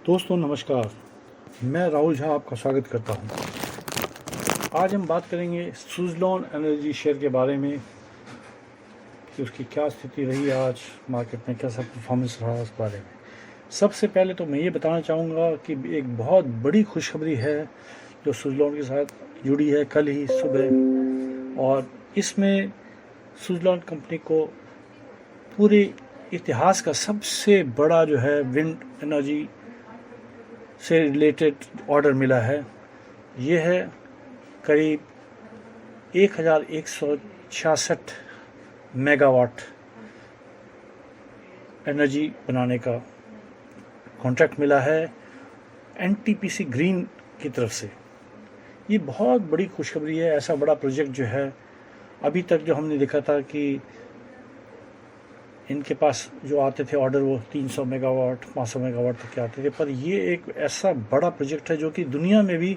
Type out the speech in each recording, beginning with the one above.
दोस्तों नमस्कार, मैं राहुल झा आपका स्वागत करता हूं। आज हम बात करेंगे सुज़लॉन एनर्जी शेयर के बारे में कि उसकी क्या स्थिति रही आज मार्केट में, कैसा परफॉर्मेंस रहा उस बारे में। सबसे पहले तो मैं ये बताना चाहूँगा कि एक बहुत बड़ी खुशखबरी है जो सुज़लॉन के साथ जुड़ी है कल ही सुबह, और इसमें सुज़लॉन कंपनी को पूरे इतिहास का सबसे बड़ा जो है विंड एनर्जी से रिलेटेड ऑर्डर मिला है। ये है करीब 1166 मेगावाट एनर्जी बनाने का कॉन्ट्रैक्ट मिला है एनटीपीसी ग्रीन की तरफ से। ये बहुत बड़ी खुशखबरी है। ऐसा बड़ा प्रोजेक्ट जो है अभी तक जो हमने देखा था कि इनके पास जो आते थे ऑर्डर वो 300 मेगावाट 500 मेगावाट तक के आते थे, पर ये एक ऐसा बड़ा प्रोजेक्ट है जो कि दुनिया में भी,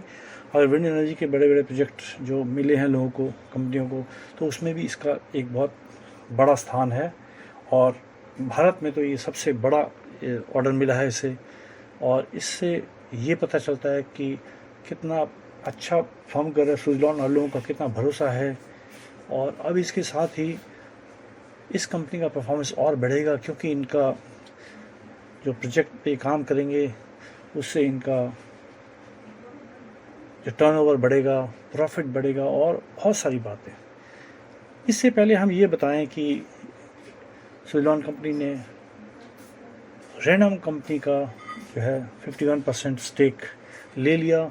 अगर विंड एनर्जी के बड़े बड़े प्रोजेक्ट जो मिले हैं लोगों को, कंपनियों को, तो उसमें भी इसका एक बहुत बड़ा स्थान है। और भारत में तो ये सबसे बड़ा ऑर्डर मिला है इसे, और इससे ये पता चलता है कि कितना अच्छा फर्म कर रहा है सुज़लॉन और लोगों का कितना भरोसा है। और अब इसके साथ ही इस कंपनी का परफॉर्मेंस और बढ़ेगा, क्योंकि इनका जो प्रोजेक्ट पे काम करेंगे उससे इनका जो टर्नओवर बढ़ेगा, प्रॉफिट बढ़ेगा और बहुत सारी बातें। इससे पहले हम ये बताएं कि सुज़लॉन कंपनी ने रेनम कंपनी का जो है 51% स्टेक ले लिया।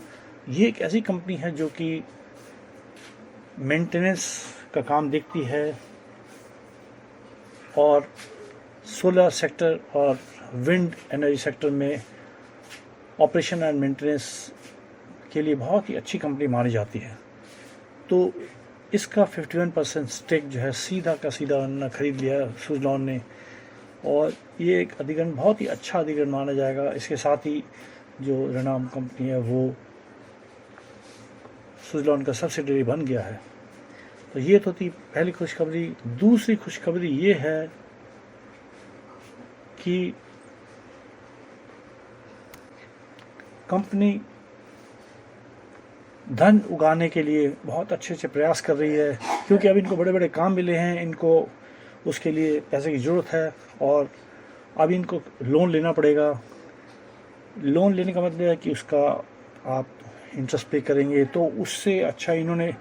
ये एक ऐसी कंपनी है जो कि मेंटेनेंस का काम देखती है और सोलर सेक्टर और विंड एनर्जी सेक्टर में ऑपरेशन एंड मेंटेनेंस के लिए बहुत ही अच्छी कंपनी मानी जाती है। तो इसका 51% स्टेक जो है सीधा का सीधा उन्होंने खरीद लिया सुज़लॉन ने, और ये एक अधिग्रहण, बहुत ही अच्छा अधिग्रहण माना जाएगा। इसके साथ ही जो रेनम कंपनी है वो सुज़लॉन का सब्सिडियरी बन गया है। तो ये तो थी पहली खुशखबरी। दूसरी खुशखबरी ये है कि कंपनी धन उगाने के लिए बहुत अच्छे अच्छे प्रयास कर रही है, क्योंकि अब इनको बड़े बड़े काम मिले हैं, इनको उसके लिए पैसे की ज़रूरत है और अब इनको लोन लेना पड़ेगा। लोन लेने का मतलब है कि उसका आप इंटरेस्ट पे करेंगे, तो उससे अच्छा इन्होंने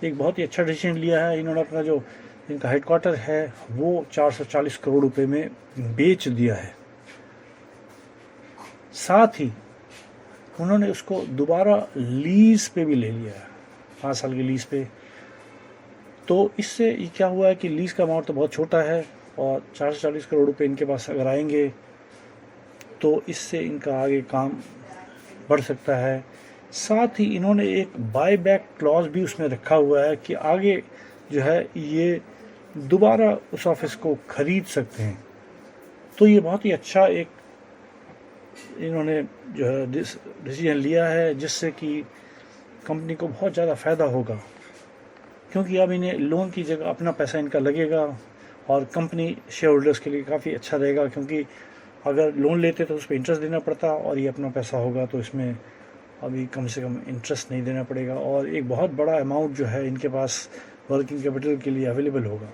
एक बहुत ही अच्छा डिसीजन लिया है। इन्होंने अपना जो इनका हेडक्वार्टर है वो 440 करोड़ रुपए में बेच दिया है। साथ ही उन्होंने उसको दोबारा लीज पे भी ले लिया है, 5 साल की लीज पे। तो इससे ये क्या हुआ है कि लीज का अमाउंट तो बहुत छोटा है, और 440 करोड़ रुपए इनके पास अगर आएंगे तो इससे इनका आगे काम बढ़ सकता है। साथ ही इन्होंने एक बाय बैक क्लॉज भी उसमें रखा हुआ है कि आगे जो है ये दोबारा उस ऑफिस को खरीद सकते हैं। तो ये बहुत ही अच्छा एक इन्होंने जो है डिसीजन लिया है, जिससे कि कंपनी को बहुत ज़्यादा फ़ायदा होगा, क्योंकि अब इन्हें लोन की जगह अपना पैसा इनका लगेगा और कंपनी शेयर होल्डर्स के लिए काफ़ी अच्छा रहेगा, क्योंकि अगर लोन लेते तो उस पर इंटरेस्ट देना पड़ता, और ये अपना पैसा होगा तो इसमें अभी कम से कम इंटरेस्ट नहीं देना पड़ेगा, और एक बहुत बड़ा अमाउंट जो है इनके पास वर्किंग कैपिटल के लिए अवेलेबल होगा।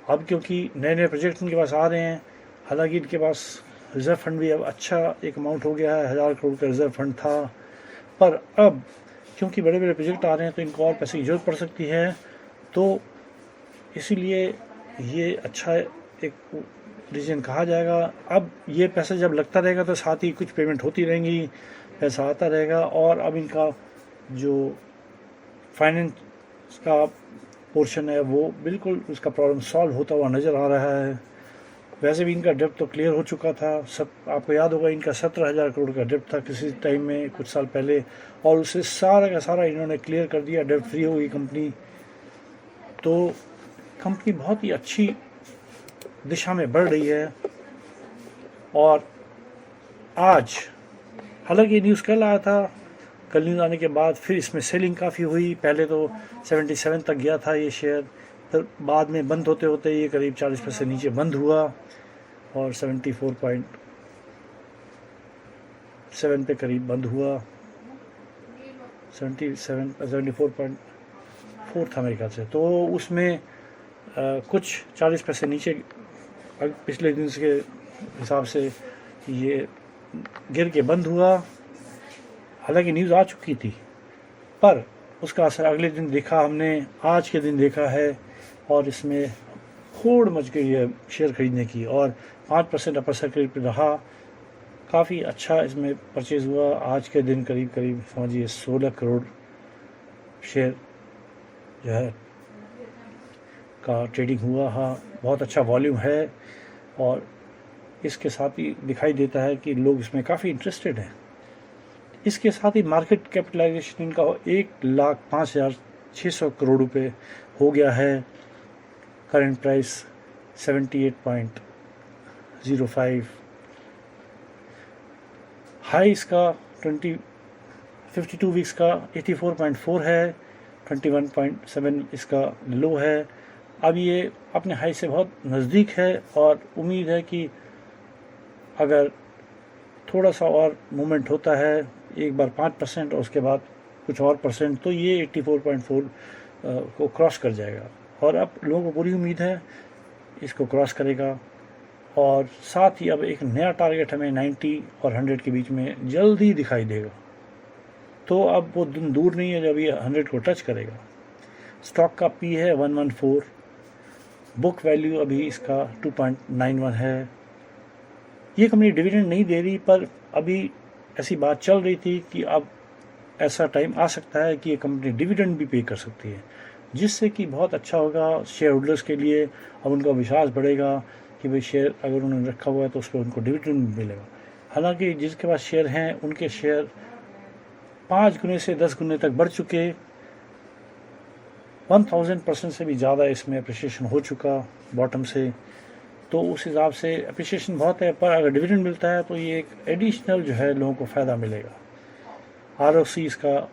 अब क्योंकि नए नए प्रोजेक्ट इनके पास आ रहे हैं, हालांकि इनके पास रिज़र्व फंड भी अब अच्छा एक अमाउंट हो गया है, 1000 करोड़ का रिज़र्व फंड था, पर अब क्योंकि बड़े बड़े प्रोजेक्ट आ रहे हैं तो इनको और पैसे की ज़रूरत पड़ सकती है। तो इसीलिए ये अच्छा एक डिसीजन कहा जाएगा। अब ये पैसा जब लगता रहेगा तो साथ ही कुछ पेमेंट होती रहेंगी, पैसा आता रहेगा, और अब इनका जो फाइनेंस का पोर्शन है वो बिल्कुल उसका प्रॉब्लम सॉल्व होता हुआ नज़र आ रहा है। वैसे भी इनका डेब्ट तो क्लियर हो चुका था। आपको याद होगा इनका 17,000 करोड़ का डेब्ट था किसी टाइम में, कुछ साल पहले, और उसे सारा का सारा इन्होंने क्लियर कर दिया, डेब्ट फ्री हो गई कंपनी। तो कंपनी बहुत ही अच्छी दिशा में बढ़ रही है। और आज हालांकि न्यूज़ कल आया था, कल न्यूज़ आने के बाद फिर इसमें सेलिंग काफ़ी हुई। पहले तो 77 तक गया था ये शेयर, फिर बाद में बंद होते होते ये करीब 40% नीचे बंद हुआ और 74 77 पे करीब बंद हुआ, 74.4 था मेरे ख्याल से। तो उसमें कुछ 40 पैसे नीचे पिछले दिन के हिसाब से ये गिर के बंद हुआ। हालांकि न्यूज़ आ चुकी थी, पर उसका असर अगले दिन देखा हमने, आज के दिन देखा है, और इसमें होड़ मच गई है शेयर खरीदने की, और 5% अपर सर्किट पर रहा। काफ़ी अच्छा इसमें परचेज़ हुआ। आज के दिन करीब करीब समझिए 16 करोड़ शेयर जो है का ट्रेडिंग हुआ। हाँ, बहुत अच्छा वॉल्यूम है, और इसके साथ ही दिखाई देता है कि लोग इसमें काफ़ी इंटरेस्टेड हैं। इसके साथ ही मार्केट कैपिटलाइजेशन इनका 1,05,600 करोड़ रुपए हो गया है। करंट प्राइस 78.05, हाई इसका 52 वीक्स का 84.4 है, 21.7 इसका लो है। अब ये अपने हाई से बहुत नज़दीक है, और उम्मीद है कि अगर थोड़ा सा और मूवमेंट होता है, एक बार 5% और उसके बाद कुछ और परसेंट, तो ये 84.4 को क्रॉस कर जाएगा। और अब लोगों को पूरी उम्मीद है इसको क्रॉस करेगा। और साथ ही अब एक नया टारगेट हमें 90 और 100 के बीच में जल्दी दिखाई देगा। तो अब वो दिन दूर नहीं है जब ये 100 को टच करेगा। स्टॉक का पी है 114, बुक वैल्यू अभी इसका 2.91 है। ये कंपनी डिविडेंड नहीं दे रही, पर अभी ऐसी बात चल रही थी कि अब ऐसा टाइम आ सकता है कि ये कंपनी डिविडेंड भी पे कर सकती है, जिससे कि बहुत अच्छा होगा शेयर होल्डर्स के लिए। अब उनका विश्वास बढ़ेगा कि भाई शेयर अगर उन्होंने रखा हुआ है तो उस पर उनको डिविडेंड भी मिलेगा। हालांकि जिसके पास शेयर हैं उनके शेयर 5 गुने से 10 गुने तक बढ़ चुके, 1000% से भी ज़्यादा इसमें अप्रिशिएशन हो चुका बॉटम से। तो उस हिसाब से अप्रिशिएशन बहुत है, पर अगर डिविडेंड मिलता है तो ये एक एडिशनल जो है लोगों को फ़ायदा मिलेगा। ROC इसका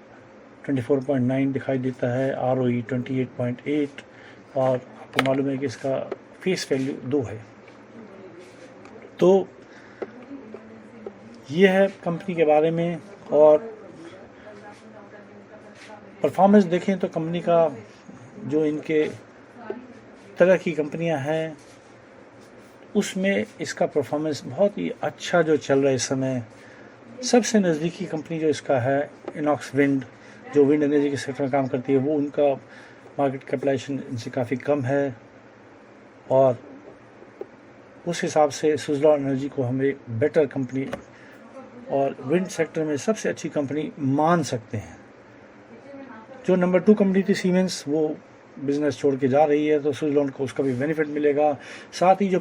24.9 दिखाई देता है, ROE 28.8, और आपको मालूम है कि इसका फेस वैल्यू 2 है। तो ये है कंपनी के बारे में। और परफॉर्मेंस देखें तो कंपनी का, जो इनके तरह की कंपनियां हैं उसमें इसका परफॉर्मेंस बहुत ही अच्छा जो चल रहा है इस समय। सबसे नज़दीकी कंपनी जो इसका है इनॉक्स विंड, जो विंड एनर्जी के सेक्टर में काम करती है, वो उनका मार्केट कैपिटलाइजेशन इनसे काफ़ी कम है, और उस हिसाब से सुज़लॉन एनर्जी को हम एक बेटर कंपनी और विंड सेक्टर में सबसे अच्छी कंपनी मान सकते हैं। जो नंबर 2 कंपनी थी सीमेंस, वो बिज़नेस छोड़ के जा रही है, तो सुज़लॉन को उसका भी बेनिफिट मिलेगा। साथ ही जो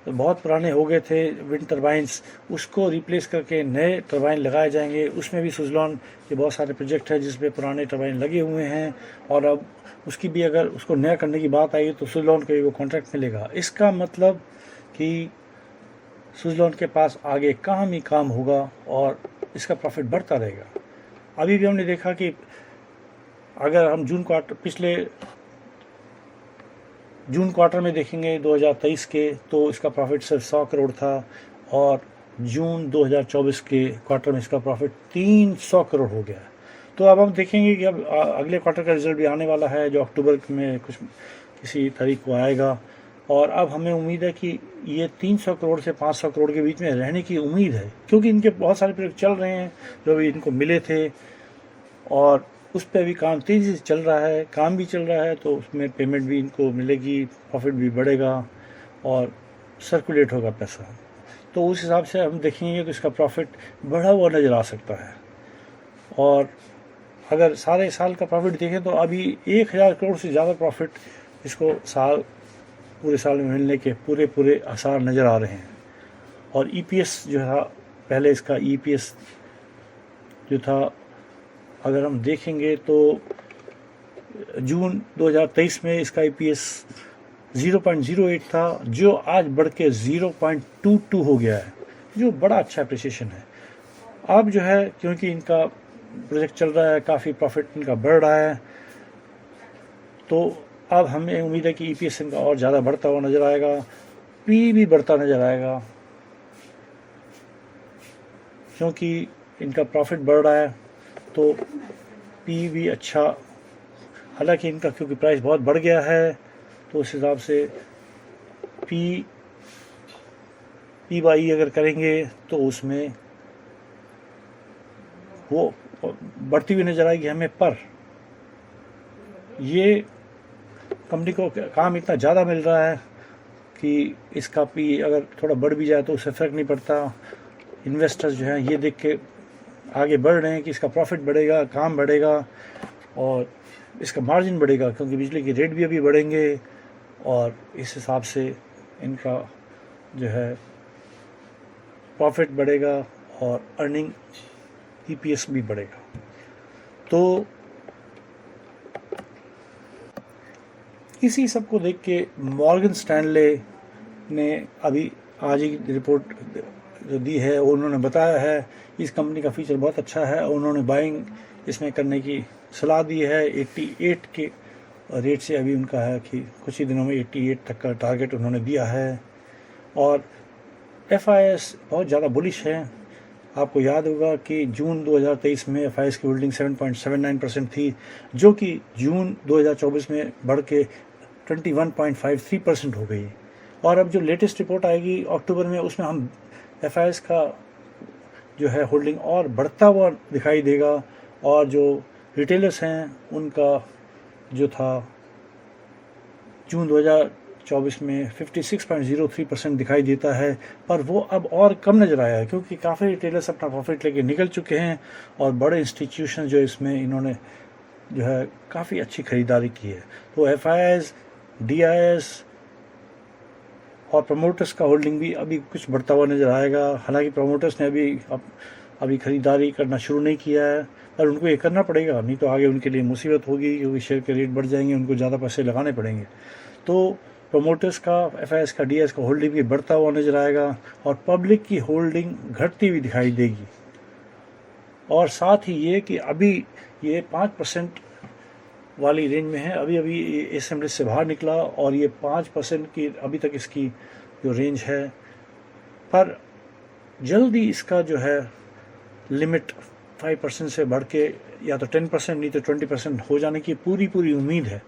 बहुत पुराने हो गए थे विंड टरबाइंस, उसको रिप्लेस करके नए टरबाइन लगाए जाएंगे। उसमें भी सुज़लॉन के बहुत सारे प्रोजेक्ट हैं जिसमें पुराने टरबाइन लगे हुए हैं, और अब उसकी भी अगर उसको नया करने की बात आई तो सुज़लॉन को भी वो कॉन्ट्रैक्ट मिलेगा। इसका मतलब कि सुज़लॉन के पास आगे काम ही काम होगा, और इसका प्रॉफिट बढ़ता रहेगा। अभी भी हमने देखा कि अगर हम पिछले जून क्वार्टर में देखेंगे 2023 के, तो इसका प्रॉफिट सिर्फ 100 करोड़ था, और जून 2024 के क्वार्टर में इसका प्रॉफिट 300 करोड़ हो गया। तो अब हम देखेंगे कि अब अगले क्वार्टर का रिजल्ट भी आने वाला है, जो अक्टूबर में किसी तारीख को आएगा, और अब हमें उम्मीद है कि ये 300 करोड़ से 500 करोड़ के बीच में रहने की उम्मीद है, क्योंकि इनके बहुत सारे प्रोजेक्ट चल रहे हैं जो भी इनको मिले थे, और उस पर भी काम तेज़ी से चल रहा है, काम भी चल रहा है, तो उसमें पेमेंट भी इनको मिलेगी, प्रॉफिट भी बढ़ेगा, और सर्कुलेट होगा पैसा। तो उस हिसाब से हम देखेंगे तो इसका प्रॉफिट बढ़ा हुआ नज़र आ सकता है। और अगर सारे साल का प्रॉफिट देखें तो अभी 1000 करोड़ से ज़्यादा प्रॉफिट इसको पूरे साल में मिलने के पूरे आसार नज़र आ रहे हैं। और EPS जो था, पहले इसका EPS जो था, अगर हम देखेंगे तो जून 2023 में इसका EPS 0.08 था, जो आज बढ़ के 0.22 हो गया है, जो बड़ा अच्छा अप्रिसिएशन है। अब जो है, क्योंकि इनका प्रोजेक्ट चल रहा है, काफ़ी प्रॉफिट इनका बढ़ रहा है, तो अब हमें उम्मीद है कि EPS इनका और ज़्यादा बढ़ता हुआ नज़र आएगा, P भी बढ़ता नज़र आएगा, क्योंकि इनका प्रॉफिट बढ़ रहा है तो पी भी अच्छा, हालांकि इनका क्योंकि प्राइस बहुत बढ़ गया है तो उस हिसाब से पी बाई अगर करेंगे तो उसमें वो बढ़ती हुई नज़र आएगी हमें। पर ये कंपनी को काम इतना ज़्यादा मिल रहा है कि इसका पी अगर थोड़ा बढ़ भी जाए तो उससे फ़र्क नहीं पड़ता। इन्वेस्टर्स जो हैं ये देख के आगे बढ़ रहे हैं कि इसका प्रॉफिट बढ़ेगा, काम बढ़ेगा और इसका मार्जिन बढ़ेगा, क्योंकि बिजली के रेट भी अभी बढ़ेंगे और इस हिसाब से इनका जो है प्रॉफिट बढ़ेगा और अर्निंग ईपीएस भी बढ़ेगा। तो इसी सब को देख के मॉर्गन स्टैनले ने अभी आज ही रिपोर्ट जो दी है उन्होंने बताया है इस कंपनी का फीचर बहुत अच्छा है और उन्होंने बाइंग इसमें करने की सलाह दी है। 88 के रेट से अभी उनका है कि कुछ ही दिनों में 88 तक का टारगेट उन्होंने दिया है। और FIS बहुत ज़्यादा बुलिश है। आपको याद होगा कि जून 2023 में FIS की होल्डिंग 7.79% थी, जो कि जून 2024 में बढ़ के 21.53% हो गई। और अब जो लेटेस्ट रिपोर्ट आएगी अक्टूबर में उसमें हम FIS का जो है होल्डिंग और बढ़ता हुआ दिखाई देगा और जो रिटेलर्स हैं उनका जो था जून 2024 में 56.03% दिखाई देता है, पर वो अब और कम नज़र आया है क्योंकि काफ़ी रिटेलर्स अपना प्रॉफिट लेके निकल चुके हैं और बड़े इंस्टीट्यूशन जो इसमें इन्होंने जो है काफ़ी अच्छी ख़रीदारी की है। तो FIS, DIS और प्रमोटर्स का होल्डिंग भी अभी कुछ बढ़ता हुआ नज़र आएगा। हालांकि प्रमोटर्स ने अभी ख़रीदारी करना शुरू नहीं किया है, पर उनको ये करना पड़ेगा, नहीं तो आगे उनके लिए मुसीबत होगी क्योंकि शेयर के रेट बढ़ जाएंगे, उनको ज़्यादा पैसे लगाने पड़ेंगे। तो प्रमोटर्स का, FIS का, DIS का होल्डिंग भी बढ़ता हुआ नज़र आएगा और पब्लिक की होल्डिंग घटती हुई दिखाई देगी। और साथ ही ये कि अभी ये 5% वाली रेंज में है, अभी इस लिस्ट से बाहर निकला और ये 5% की अभी तक इसकी जो रेंज है, पर जल्दी इसका जो है लिमिट 5% से बढ़ के या तो 10% नहीं तो 20% हो जाने की पूरी उम्मीद है।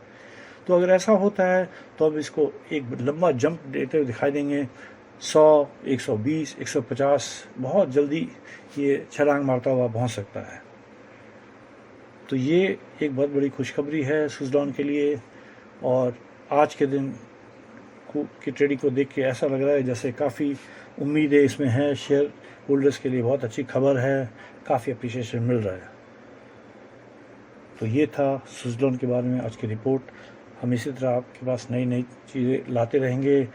तो अगर ऐसा होता है तो अब इसको एक लंबा जंप देते हुए दिखाई देंगे। 100, 120, 150 बहुत जल्दी ये छलांग मारता हुआ पहुंच सकता है। तो ये एक बहुत बड़ी खुशखबरी है सुज़लॉन के लिए। और आज के दिन की ट्रेडिंग को देख के ऐसा लग रहा है जैसे काफ़ी उम्मीदें इसमें हैं, शेयर होल्डर्स के लिए बहुत अच्छी खबर है, काफ़ी अप्रिशिएशन मिल रहा है। तो ये था सुज़लॉन के बारे में आज की रिपोर्ट। हम इसी तरह आपके पास नई चीज़ें लाते रहेंगे।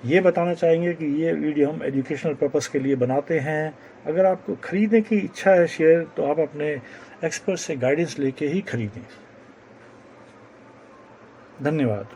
ये बताना चाहेंगे कि ये वीडियो हम एजुकेशनल पर्पस के लिए बनाते हैं। अगर आपको ख़रीदने की इच्छा है शेयर तो आप अपने एक्सपर्ट से गाइडेंस लेके ही खरीदें। धन्यवाद।